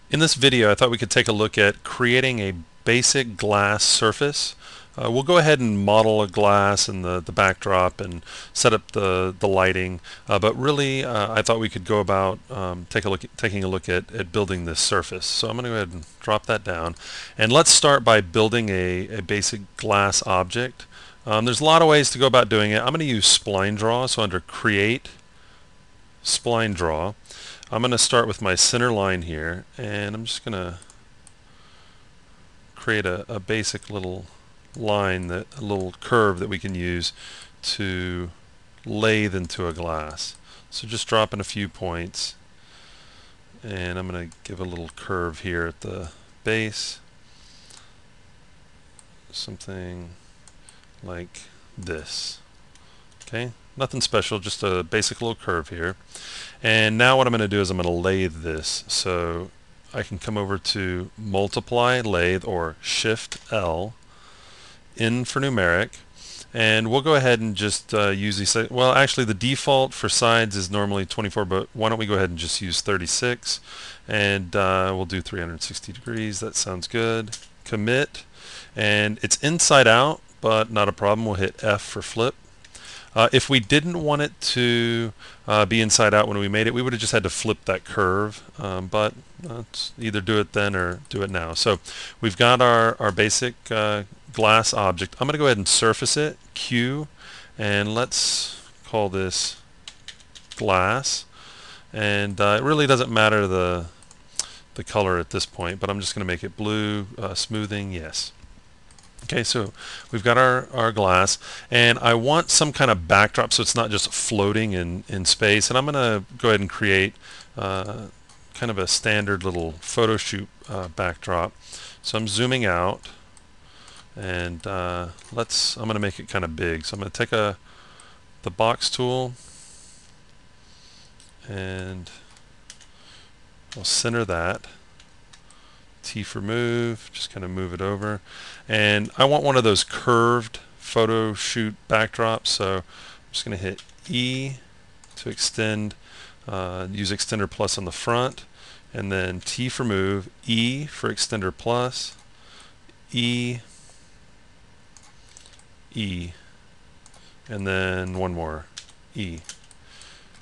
In this video, I thought we could take a look at creating a basic glass surface. We'll go ahead and model a glass and the backdrop and set up the lighting, but really I thought we could go about taking a look at building this surface. So I'm going to go ahead and drop that down. And let's start by building a basic glass object. There's a lot of ways to go about doing it. I'm going to use spline draw, so under Create, Spline Draw. I'm going to start with my center line here, and I'm just going to create a basic little line, a little curve that we can use to lathe into a glass. So just drop in a few points, and I'm going to give a little curve here at the base, something like this. Okay, nothing special, just a basic little curve here. And now what I'm going to do is I'm going to lathe this. So I can come over to Multiply, Lathe, or Shift L, N for numeric. And we'll go ahead and just use these. Well, actually, the default for sides is normally 24, but why don't we go ahead and just use 36? And we'll do 360 degrees. That sounds good. Commit. And it's inside out, but not a problem. We'll hit F for flip. If we didn't want it to be inside out when we made it, we would have just had to flip that curve, but let's either do it then or do it now. So we've got our basic glass object. I'm going to go ahead and surface it, Q, and let's call this glass. And it really doesn't matter the color at this point, but I'm just going to make it blue, smoothing, yes. Okay, so we've got our glass, and I want some kind of backdrop so it's not just floating in space. And I'm going to go ahead and create kind of a standard little photo shoot backdrop. So I'm zooming out, and I'm going to make it kind of big. So I'm going to take the box tool, and I'll center that. T for move, just kind of move it over. And I want one of those curved photo shoot backdrops, so I'm just going to hit E to extend, use extender plus on the front, and then T for move, E for extender plus, E, E, and then one more, E.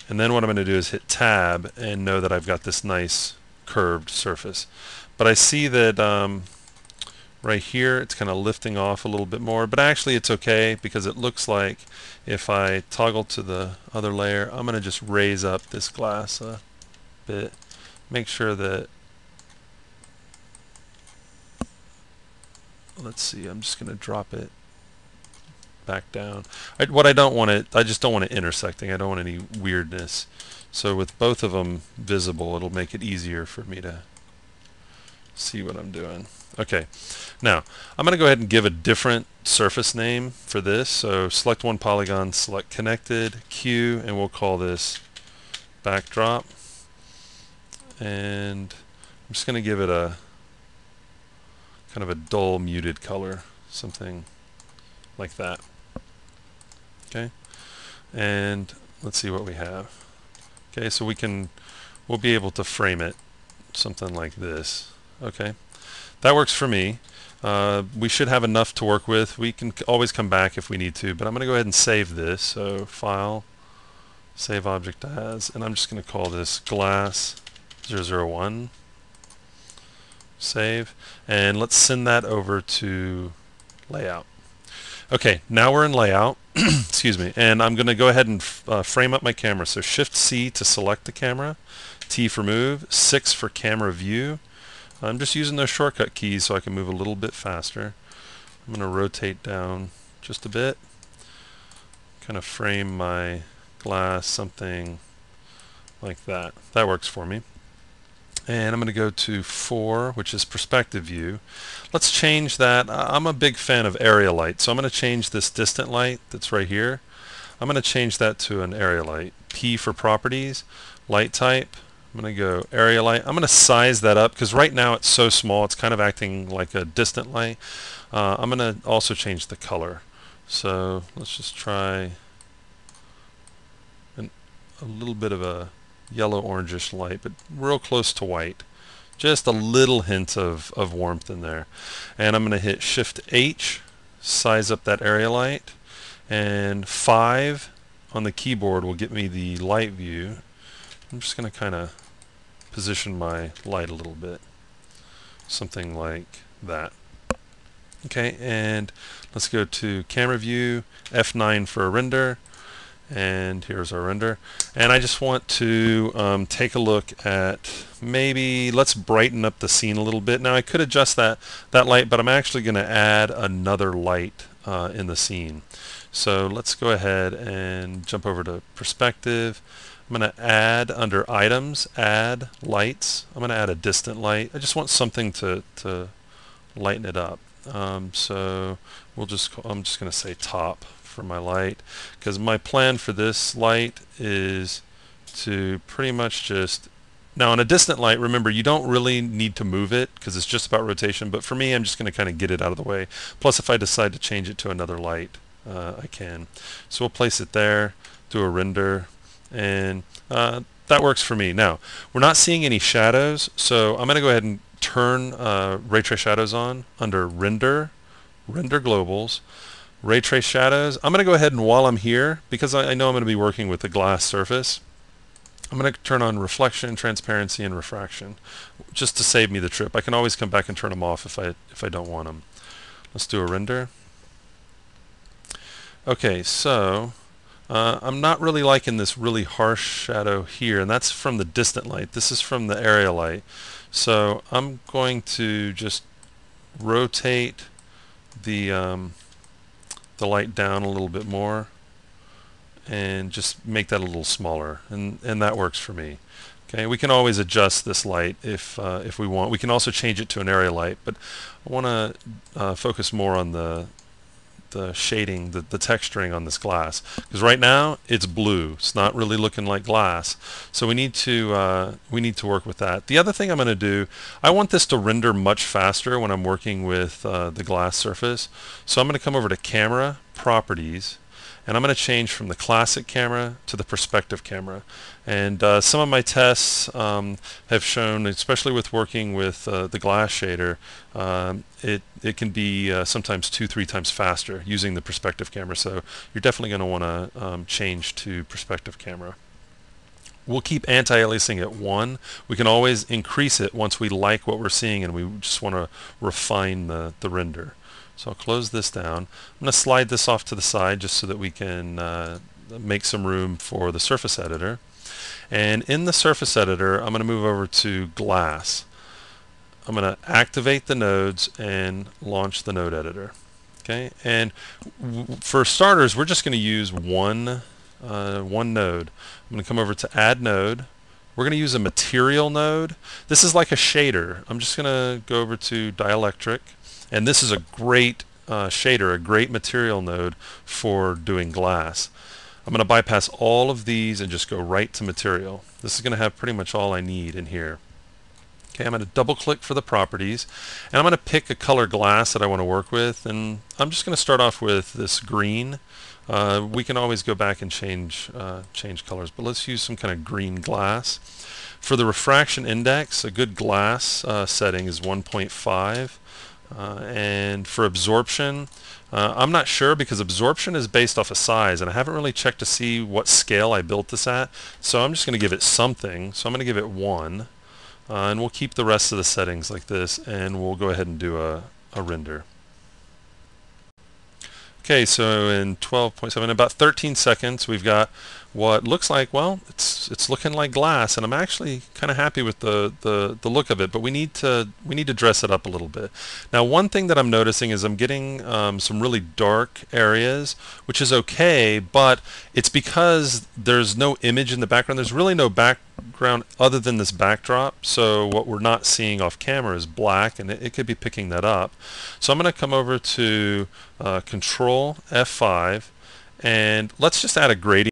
And then what I'm going to do is hit Tab and know that I've got this nice curved surface. But I see that right here it's kind of lifting off a little bit more, but actually it's okay because it looks like if I toggle to the other layer, I'm going to just raise up this glass a bit, make sure that, let's see, I'm just going to drop it back down. What I don't want it, I just don't want it intersecting. I don't want any weirdness. So with both of them visible, it'll make it easier for me to see what I'm doing. Okay, now I'm going to go ahead and give a different surface name for this. So select one polygon, select connected, Q, and we'll call this backdrop. And I'm just going to give it a kind of a dull muted color, something like that. Okay, and let's see what we have. Okay, so we'll be able to frame it something like this. Okay, that works for me. We should have enough to work with. We can always come back if we need to, but I'm going to go ahead and save this. So File, Save Object As, and I'm just going to call this Glass 001. Save, and let's send that over to Layout. Okay, now we're in Layout. Excuse me, and I'm going to go ahead and frame up my camera. So Shift C to select the camera, T for move, 6 for camera view. I'm just using those shortcut keys so I can move a little bit faster. I'm going to rotate down just a bit, kind of frame my glass something like that. That works for me. And I'm going to go to 4, which is perspective view. Let's change that. I'm a big fan of area light, so I'm going to change this distant light that's right here. I'm going to change that to an area light. P for properties, light type. I'm going to go area light. I'm going to size that up because right now it's so small it's kind of acting like a distant light. I'm going to also change the color. So let's just try a little bit of a yellow orangish light, but real close to white. Just a little hint of warmth in there. And I'm going to hit Shift H, size up that area light, and 5 on the keyboard will get me the light view. I'm just going to kind of position my light a little bit, something like that. Okay, and let's go to camera view, F9 for a render, and here's our render. And I just want to take a look at, maybe let's brighten up the scene a little bit. Now I could adjust that light, but I'm actually going to add another light in the scene. So let's go ahead and jump over to perspective. I'm going to add under items, add lights. I'm going to add a distant light. I just want something to lighten it up. So I'm just going to say top for my light, because my plan for this light is to pretty much just, now on a distant light, remember you don't really need to move it because it's just about rotation, but for me I'm just going to kind of get it out of the way. Plus if I decide to change it to another light, I can. So we'll place it there, do a render, and that works for me. Now we're not seeing any shadows, so I'm going to go ahead and turn ray trace shadows on under render globals, ray trace shadows. I'm going to go ahead and, while I'm here, because I know I'm going to be working with a glass surface, I'm going to turn on reflection, transparency, and refraction, just to save me the trip. I can always come back and turn them off if I don't want them. Let's do a render. Okay, so I'm not really liking this really harsh shadow here, and that's from the distant light. This is from the area light. So I'm going to just rotate the light down a little bit more and just make that a little smaller, and that works for me. Okay, we can always adjust this light if we want. We can also change it to an area light, but I want to focus more on the shading, the texturing on this glass, because right now it's blue. It's not really looking like glass, so we need to work with that. The other thing I'm going to do, I want this to render much faster when I'm working with the glass surface. So I'm going to come over to Camera, Properties, and I'm going to change from the classic camera to the perspective camera. And some of my tests have shown, especially with working with the glass shader, it can be sometimes 2-3 times faster using the perspective camera. So you're definitely going to want to change to perspective camera. We'll keep anti-aliasing at 1. We can always increase it once we like what we're seeing and we just want to refine the render. So I'll close this down. I'm going to slide this off to the side just so that we can make some room for the surface editor. And in the surface editor, I'm going to move over to glass. I'm going to activate the nodes and launch the node editor. Okay, and for starters, we're just going to use one node. I'm going to come over to add node. We're going to use a material node. This is like a shader. I'm just going to go over to dielectric. And this is a great shader, a great material node for doing glass. I'm going to bypass all of these and just go right to material. This is going to have pretty much all I need in here. Okay, I'm going to double click for the properties, and I'm going to pick a color glass that I want to work with, and I'm just going to start off with this green. We can always go back and change colors, but let's use some kind of green glass. For the refraction index, a good glass setting is 1.5. And for absorption, I'm not sure, because absorption is based off of size, and I haven't really checked to see what scale I built this at, so I'm just going to give it something. So I'm going to give it 1, and we'll keep the rest of the settings like this, and we'll go ahead and do a render. Okay, so in 12.7, about 13 seconds, we've got what looks like, well, it's looking like glass, and I'm actually kind of happy with the look of it, but we need to dress it up a little bit. Now, one thing that I'm noticing is I'm getting some really dark areas, which is okay, but it's because there's no image in the background. There's really no background other than this backdrop, so what we're not seeing off camera is black, and it could be picking that up. So I'm going to come over to Control F5, and let's just add a gradient.